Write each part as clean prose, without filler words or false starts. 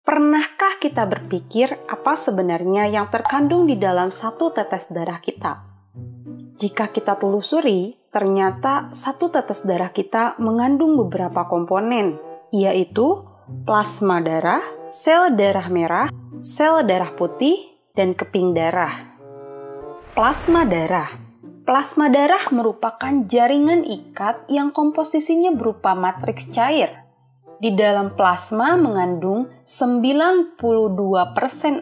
Pernahkah kita berpikir apa sebenarnya yang terkandung di dalam satu tetes darah kita? Jika kita telusuri, ternyata satu tetes darah kita mengandung beberapa komponen, yaitu plasma darah, sel darah merah, sel darah putih, dan keping darah. Plasma darah. Plasma darah merupakan jaringan ikat yang komposisinya berupa matriks cair. Di dalam plasma mengandung 92%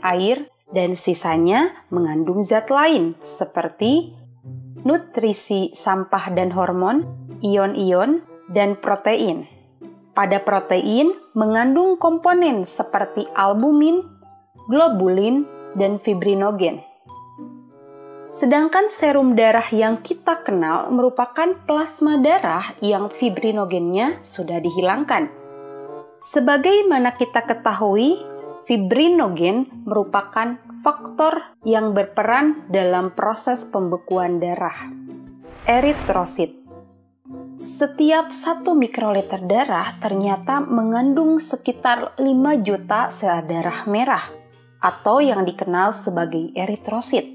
air dan sisanya mengandung zat lain seperti nutrisi sampah dan hormon, ion-ion, dan protein. Pada protein mengandung komponen seperti albumin, globulin, dan fibrinogen. Sedangkan serum darah yang kita kenal merupakan plasma darah yang fibrinogennya sudah dihilangkan. Sebagaimana kita ketahui, fibrinogen merupakan faktor yang berperan dalam proses pembekuan darah. Eritrosit. Setiap 1 mikroliter darah ternyata mengandung sekitar 5 juta sel darah merah atau yang dikenal sebagai eritrosit.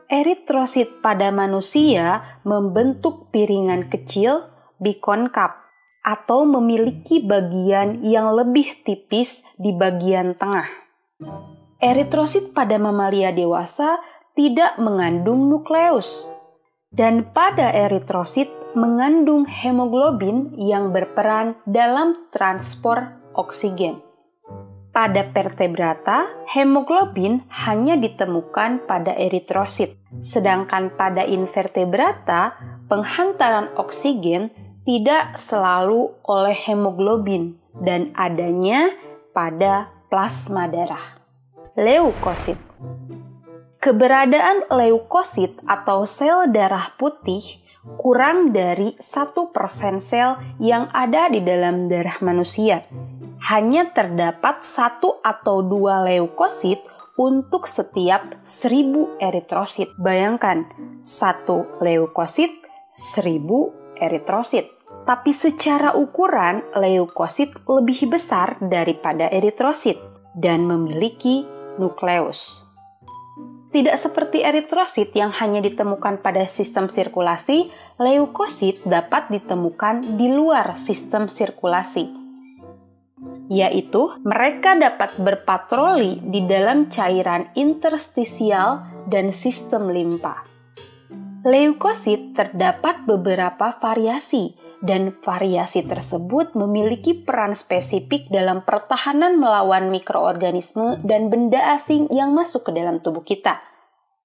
Eritrosit pada manusia membentuk piringan kecil bikonkav atau memiliki bagian yang lebih tipis di bagian tengah. Eritrosit pada mamalia dewasa tidak mengandung nukleus, dan pada eritrosit mengandung hemoglobin yang berperan dalam transport oksigen. Pada vertebrata, hemoglobin hanya ditemukan pada eritrosit, sedangkan pada invertebrata, penghantaran oksigen tidak selalu oleh hemoglobin dan adanya pada plasma darah. Leukosit. Keberadaan leukosit atau sel darah putih kurang dari 1% sel yang ada di dalam darah manusia. Hanya terdapat 1 atau 2 leukosit untuk setiap 1000 eritrosit. Bayangkan, 1 leukosit, 1000 eritrosit. Tapi secara ukuran, leukosit lebih besar daripada eritrosit dan memiliki nukleus. Tidak seperti eritrosit yang hanya ditemukan pada sistem sirkulasi, leukosit dapat ditemukan di luar sistem sirkulasi. Yaitu mereka dapat berpatroli di dalam cairan interstisial dan sistem limpa. Leukosit terdapat beberapa variasi, dan variasi tersebut memiliki peran spesifik dalam pertahanan melawan mikroorganisme dan benda asing yang masuk ke dalam tubuh kita.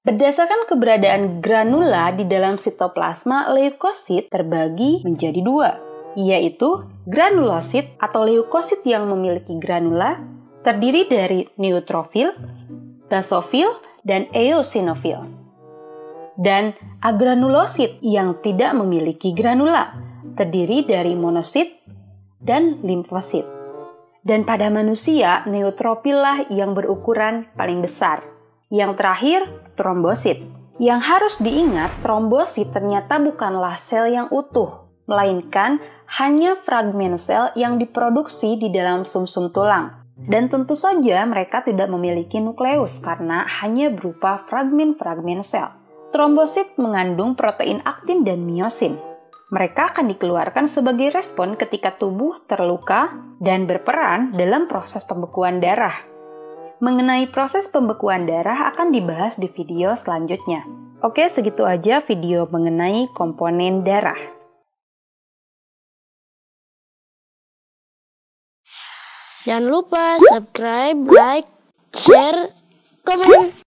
Berdasarkan keberadaan granula di dalam sitoplasma, leukosit terbagi menjadi 2, yaitu granulosit atau leukosit yang memiliki granula, terdiri dari neutrofil, basofil, dan eosinofil. Dan agranulosit yang tidak memiliki granula, terdiri dari monosit dan limfosit. Dan pada manusia, neutrofil lah yang berukuran paling besar. Yang terakhir, trombosit. Yang harus diingat, trombosit ternyata bukanlah sel yang utuh, melainkan hanya fragmen sel yang diproduksi di dalam sumsum tulang. Dan tentu saja mereka tidak memiliki nukleus karena hanya berupa fragmen-fragmen sel. Trombosit mengandung protein aktin dan miosin. Mereka akan dikeluarkan sebagai respon ketika tubuh terluka dan berperan dalam proses pembekuan darah. Mengenai proses pembekuan darah akan dibahas di video selanjutnya. Oke, segitu aja video mengenai komponen darah. Jangan lupa subscribe, like, share, komen.